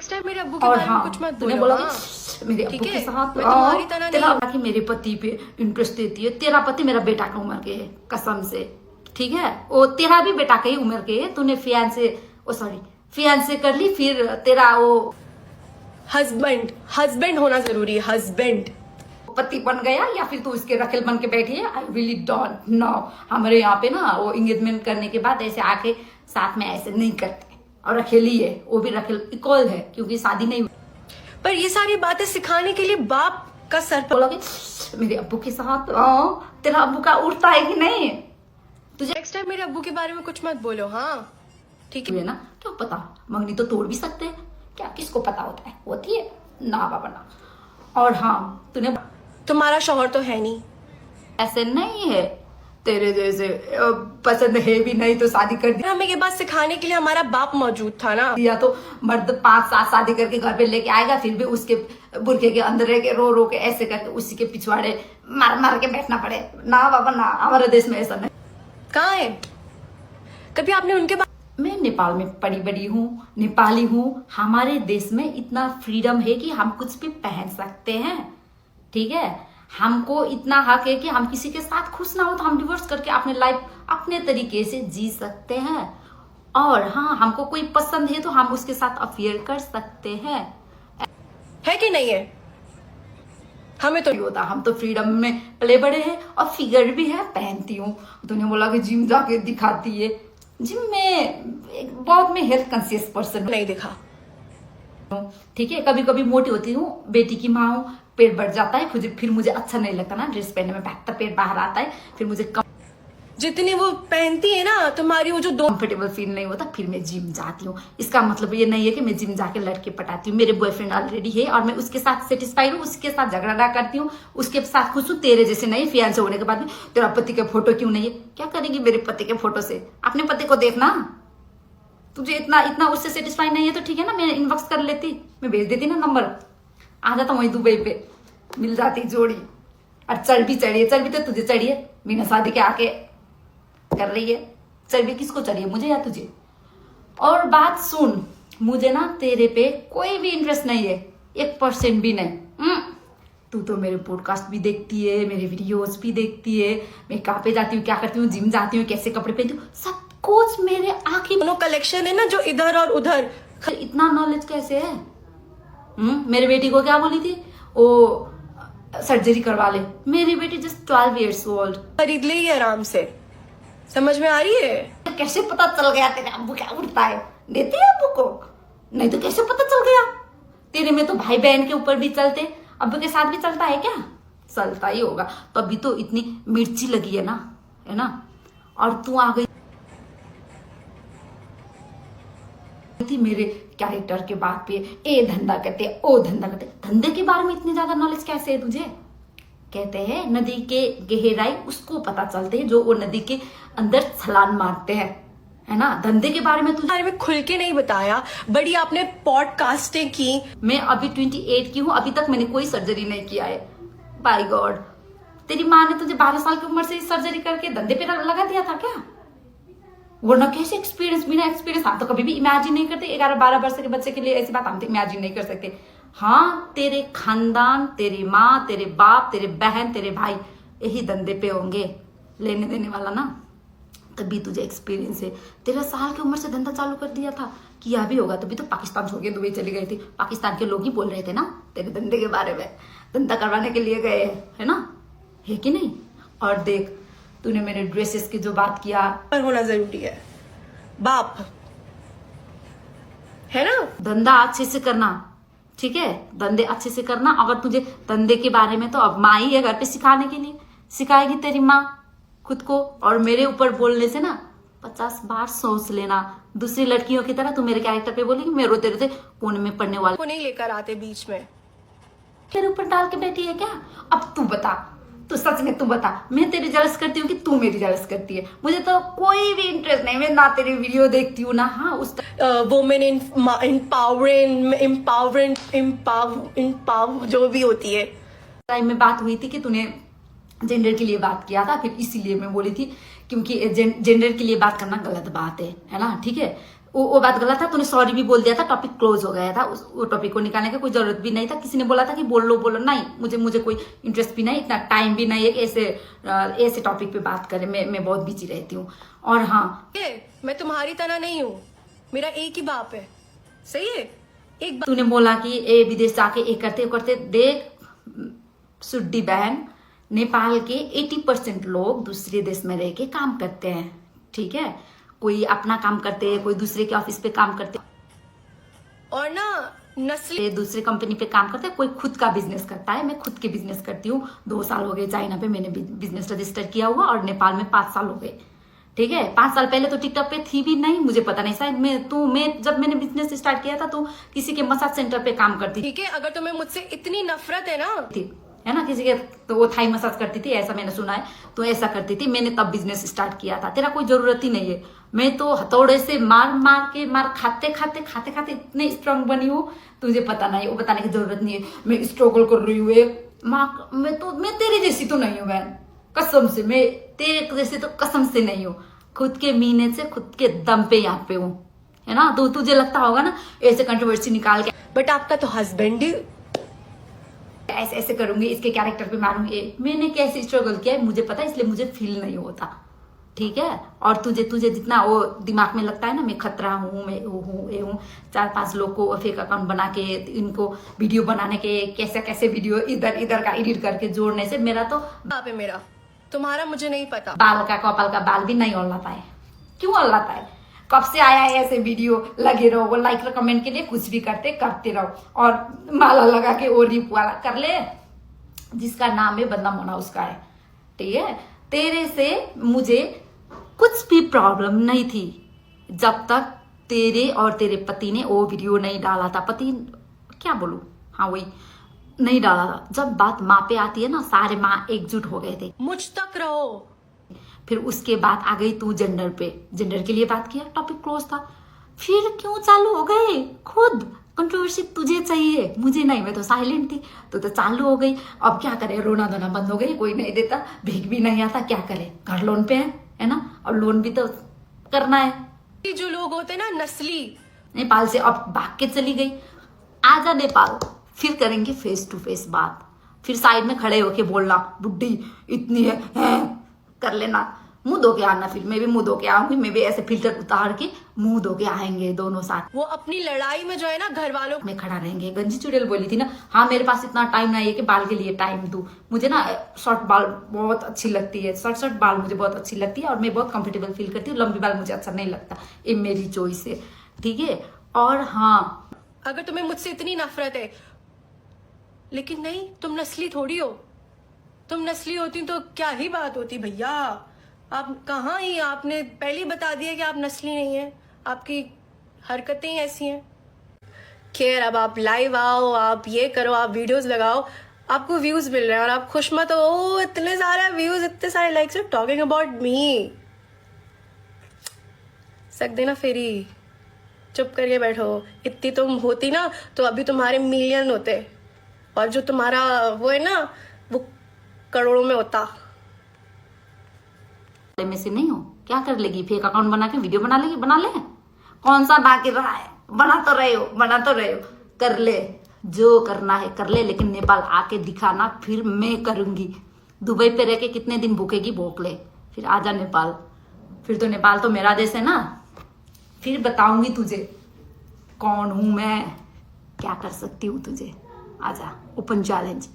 Next time मेरे अब्बू के और बारे में हाँ, कुछ मत तूने बोलो। बोला हाँ? कि मेरे अब्बू ठीक के है? साथ मैं तुम्हारी तरह तेरा नहीं। कि मेरे पति पे इंटरेस्ट देती है। तेरा पति मेरा बेटा का उम्र के है, कसम से। ठीक है, वो तेरा भी बेटा का ही उम्र के है। तूने फियांसे कर ली, फिर तेरा वो हस्बैंड होना जरूरी है। हस्बैंड पति बन गया या फिर तू उसके रखेल बन के बैठी है। I really don't know. हमारे यहाँ पे ना वो एंगेजमेंट करने के बाद ऐसे आके साथ में ऐसे नहीं करते। और रखेली है, वो भी रखेल इक्वल है, क्योंकि शादी नहीं हुई। पर ये सारी बातें सिखाने के लिए बाप का सर पर बोला कि मेरे अब्बू के साथ तेरा अब्बू का उठता है कि नहीं तुझे नेक्स्ट टाइम मेरे अब्बू के बारे में कुछ मत बोलो। हाँ ठीक है? है ना? क्या पता, मंगनी तो तोड़ भी सकते हैं। क्या किसको पता होता है, होती है ना बाबा ना। और हाँ, तूने तुम्हारा शौहर तो है नहीं। ऐसे नहीं है तेरे जैसे पसंद है भी नहीं तो शादी कर दी। हमें ये बात सिखाने के लिए हमारा बाप मौजूद था ना। दिया तो मर्द 5-7 शादी करके घर पे लेके आएगा, फिर भी उसके बुरखे के अंदर रह के रो रो के ऐसे करके उसी के पिछवाड़े मार मार के बैठना पड़े ना बाबा ना। हमारे देश में ऐसा नहीं। कहाँ है? कभी आपने उनके बारे मैं नेपाल में पड़ी बड़ी हूँ, नेपाली हूँ। हमारे देश में इतना फ्रीडम है कि हम कुछ भी पहन सकते हैं। ठीक है, हमको इतना हक है कि हम किसी के साथ खुश ना हो तो हम डिवोर्स करके अपने लाइफ अपने तरीके से जी सकते हैं। और हाँ, हमको कोई पसंद है तो हम उसके साथ अफेयर कर सकते हैं। है कि नहीं है? हमें तो नहीं होता, हम तो फ्रीडम में पले बड़े हैं और फिगर भी है, पहनती हूँ। तूने बोला कि जिम जाके दिखाती है। जिम में बहुत मैं हेल्थ कॉन्शियस पर्सन नहीं दिखा। ठीक है, कभी कभी मोटी होती हूँ, बेटी की माँ हूँ, पेट बढ़ जाता है, फिर मुझे अच्छा नहीं लगता ना ड्रेस पहनने में, बैठता पेट बाहर आता है, फिर मुझे जितनी वो पहनती है ना तुम्हारी वो जो दो कंफर्टेबल फील नहीं होता, फिर मैं जिम जाती हूँ। इसका मतलब ये नहीं है कि मैं जिम जाके लड़के पटाती हूँ। मेरे बॉयफ्रेंड ऑलरेडी है और मैं उसके साथ सेटिस्फाइड हूँ, उसके साथ झगड़ा ना करती हूँ, उसके साथ खुश हूँ। तेरे जैसे नहीं, फियांसे होने के बाद भी तेरा पति के फोटो क्यों नहीं है? क्या करेगी मेरे पति के फोटो से? अपने पति को देखना। तुझे इतना उससे सेटिस्फाई नहीं है तो ठीक है ना, मैं इनबॉक्स कर लेती, मैं भेज देती ना नंबर, आ जाता वहीं दुबई पे, मिल जाती जोड़ी। और चर्बी तो तुझे चढ़ी है, बिना शादी के आके कर रही है। चर्बी किसको चढ़ी है, मुझे या तुझे? और बात सुन, मुझे ना तेरे पे कोई भी इंटरेस्ट नहीं है, 1% भी नहीं। तू तो मेरे पॉडकास्ट भी देखती है, मेरे वीडियोस भी देखती है, मैं कहाँ पे जाती हूँ, क्या करती हूँ, जिम जाती हूँ, कैसे कपड़े पहनती हूँ, सब कुछ मेरे आंखें दोनों कलेक्शन है ना जो इधर और उधर। इतना नॉलेज कैसे है? मेरी बेटी को क्या बोली थी, वो सर्जरी करवा ले। मेरी बेटी जस्ट 12 years old, खरीद ले आराम से। समझ में आ रही है? कैसे पता चल गया तेरे अब्बू क्या उड़ता है? देती है अब्बू को? नहीं तो कैसे पता चल गया? तेरे में तो भाई बहन के ऊपर भी चलते, अब्बू के साथ भी चलता है क्या? चलता ही होगा, तो अभी तो इतनी मिर्ची लगी है ना, और तू आ गई थी मेरे कैरेक्टर के बात पे, ए धंधा करते ओ धंधा करते। धंधे के बारे में इतनी ज्यादा नॉलेज कैसे है तुझे? कहते हैं नदी के गहराई उसको पता चलते हैं जो वो नदी के अंदर छलांग मारते हैं, है ना? धंधे के बारे में तुझे बारे में खुल के नहीं बताया। बड़ी आपने पॉडकास्टें की। मैं अभी 28 की हूँ, अभी तक मैंने कोई सर्जरी नहीं किया है। बाय गॉड, तेरी माँ ने तुझे 12 साल की उम्र से सर्जरी करके धंधे पे लगा दिया था क्या? वरना कैसे एक्सपीरियंस, बिना एक्सपीरियंस हम तो कभी भी इमेजिन नहीं करते। 11-12 वर्ष के बच्चे के लिए ऐसी बात हम तो इमेजिन नहीं कर सकते। हाँ, तेरे खानदान, तेरी माँ, तेरे बाप, तेरे बहन, तेरे भाई यही धंधे पे होंगे, लेने देने वाला ना, तभी तुझे एक्सपीरियंस है। 13 साल की उम्र से धंधा चालू कर दिया था, किया भी होगा, तभी तो पाकिस्तान छोड़ के दुबई चली गई थी। पाकिस्तान के लोग ही बोल रहे थे ना तेरे धंधे के बारे में, धंधा करवाने के लिए गए, है ना? है कि नहीं? और देख, तूने मेरे ड्रेसेस की जो बात किया, पर होना जरूरी है बाप, है ना? धंधा अच्छे से करना, ठीक है? धंधे अच्छे से करना। अगर तुझे धंधे के बारे में, तो अब माँ ही है घर पे सिखाने के लिए, सिखाएगी तेरी माँ खुद को। और मेरे ऊपर बोलने से ना 50 बार सोच लेना। दूसरी लड़कियों की तरह तू मेरे कैरेक्टर पे बोलेगी, मैं रोते रोते कोने में पढ़ने वाले को नहीं लेकर आते बीच में। तेरे ऊपर डाल के बैठी है क्या? अब तू बता, तू सच में तू बता, मैं तेरी जलस करती हूँ कि तू मेरी जलस करती है? मुझे तो कोई भी इंटरेस्ट नहीं, मैं ना तेरी वीडियो देखती हूँ ना। हाँ, उस वुमेन इम्पावर जो भी होती है। टाइम में बात हुई थी कि तूने जेंडर के लिए बात किया था, फिर इसीलिए मैं बोली थी, क्योंकि जेंडर के लिए बात करना गलत बात है ना? ठीक है, वो बात गलत था, तूने सॉरी भी बोल दिया था, टॉपिक क्लोज हो गया था, वो टॉपिक को निकालने की कोई जरूरत भी नहीं था। किसी ने बोला था कि बोल लो नहीं, मुझे कोई इंटरेस्ट भी नहीं, इतना टाइम भी नहीं है कि ऐसे टॉपिक पे बात करें। मैं बहुत बिजी रहती हूँ। और हाँ, मैं तुम्हारी तरह नहीं हूँ, मेरा एक ही बाप है, सही है। एक तूने बोला कि ए विदेश जाके एक करते देख सुड्डी बहन, नेपाल के 80% लोग दूसरे देश में रह के काम करते हैं, ठीक है। कोई अपना काम करते हैं, कोई दूसरे के ऑफिस पे काम करते, और ना नस्ली दूसरे कंपनी पे काम करते हैं, कोई खुद का बिजनेस करता है। मैं खुद के बिजनेस करती हूँ। 2 साल हो गए चाइना पे मैंने बिजनेस रजिस्टर किया हुआ, और नेपाल में 5 साल हो गए, ठीक है। 5 साल पहले तो टिकटॉक पे थी भी नहीं, मुझे पता नहीं, शायद मैं जब मैंने बिजनेस स्टार्ट किया था तो किसी के मसाज सेंटर पे काम करती ठीक है। अगर तुम्हें मुझसे इतनी नफरत है ना, थी, है ना, किसी के तो वो थाई मसाज करती थी, ऐसा मैंने सुना है, तो ऐसा करती थी। मैंने तब बिजनेस स्टार्ट किया था। तेरा कोई जरूरत ही नहीं है। मैं तो हथौड़े से मार खाते इतने स्ट्रांग बनी हूँ, तुझे पता नहीं, वो बताने की जरूरत नहीं है। मैं स्ट्रगल कर रही हूँ, मैं तेरे जैसी तो नहीं हूँ बहन, कसम से। मैं तेरे जैसे तो कसम से नहीं हूँ। खुद के मीने से, खुद के दम पे यहाँ पे हूँ, है ना। तो तुझे लगता होगा ना ऐसे कंट्रोवर्सी निकाल के, बट आपका तो हस्बैंड ही ऐसे करूंगी, इसके कैरेक्टर पे मारूंगी। मैंने कैसे स्ट्रगल किया है मुझे पता है, इसलिए मुझे फील नहीं होता, ठीक है। और तुझे जितना वो दिमाग में लगता है ना, मैं खतरा हूँ, मैं वो हूँ, ये हूँ, 4-5 लोग को फेक अकाउंट बना के इनको वीडियो बनाने के, कैसे वीडियो इधर का एडिट करके जोड़ने से मेरा तो बाप है मेरा, तुम्हारा मुझे नहीं पता। बाल का, कपाल का बाल भी नहीं ओलाता है। क्यों ओलाता है? कब से आया है ऐसे वीडियो? लगे रहो, वो लाइक और कमेंट के लिए कुछ भी करते रहो, और माला लगा के और रिप वाला कर ले। जिसका नाम है बदनाम होना उसका है, ठीक है। तेरे से मुझे कुछ भी प्रॉब्लम नहीं थी जब तक तेरे और तेरे पति ने वो वीडियो नहीं डाला था। पति क्या बोलूं, हाँ वही नहीं डाला था। जब बात माँ पे आती है ना, सारे माँ एकजुट हो गए थे। मुझ तक रहो। फिर उसके बाद आ गई तू जेंडर पे, जेंडर के लिए बात किया, टॉपिक क्लोज था। फिर क्यों चालू हो गए? खुद कंट्रोवर्सी तुझे चाहिए, मुझे नहीं, मैं तो साइलेंट थी। तो चालू हो गई। अब क्या करे, रोना धोना बंद हो गई, कोई नहीं देता, भीख भी नहीं आता, क्या करे, घर लोन पे है ना, और लोन भी तो करना है। जो लोग होते ना नस्ली, नेपाल से अब भाग के चली गई। आजा नेपाल, फिर करेंगे फेस टू फेस बात। फिर साइड में खड़े होके बोलना, बुड्ढी इतनी है कर लेना, मुंह धो के आना। फिर मैं भी मुंह धो के आऊंगी, मैं भी ऐसे फिल्टर उतार के मुंह धो के आएंगे दोनों साथ। वो अपनी लड़ाई में जो है ना घर वालों में खड़ा रहेंगे। गंजी चुड़ैल बोली थी ना, हाँ मेरे पास इतना टाइम नहीं है कि बाल के लिए टाइम दूं। मुझे ना शॉर्ट बाल बहुत अच्छी लगती है, शॉर्ट बाल मुझे बहुत अच्छी लगती है, और मैं बहुत कंफर्टेबल फील करती हूँ। लंबी बाल मुझे अच्छा नहीं लगता, ये मेरी चॉइस है, ठीक है। और हाँ, अगर तुम्हें मुझसे इतनी नफरत है, लेकिन नहीं, तुम नस्ली थोड़ी हो। तुम नस्ली होती तो क्या ही बात होती भैया। आप कहाँ ही, आपने पहले ही बता दिया कि आप नस्ली नहीं है, आपकी हरकतें ही ऐसी हैं। खैर, अब आप लाइव आओ, आप ये करो, आप वीडियोस लगाओ, आपको व्यूज मिल रहे हैं और आप खुश मत हो। इतने सारे व्यूज, इतने सारे लाइक्स, टॉकिंग अबाउट मी। सक देना फेरी, चुप करके बैठो। इतनी तुम होती ना तो अभी तुम्हारे मिलियन होते, और जो तुम्हारा वो है ना वो करोड़ों में होता। में से नहीं हो, क्या कर लेगी? फेक अकाउंट बना के वीडियो बना लेगी, बना ले। कौन सा बाकी रहा है? बना तो रहे हो, कर ले, जो करना है कर ले, लेकिन नेपाल आके दिखाना, फिर मैं करूंगी। दुबई पे रह के कितने दिन भूखेगी, भूख ले, फिर आजा नेपाल। फिर तो नेपाल तो मेरा देश है ना, फिर बताऊंगी तुझे कौन हूं मैं, क्या कर सकती हूँ तुझे। आजा, ओपन चैलेंज।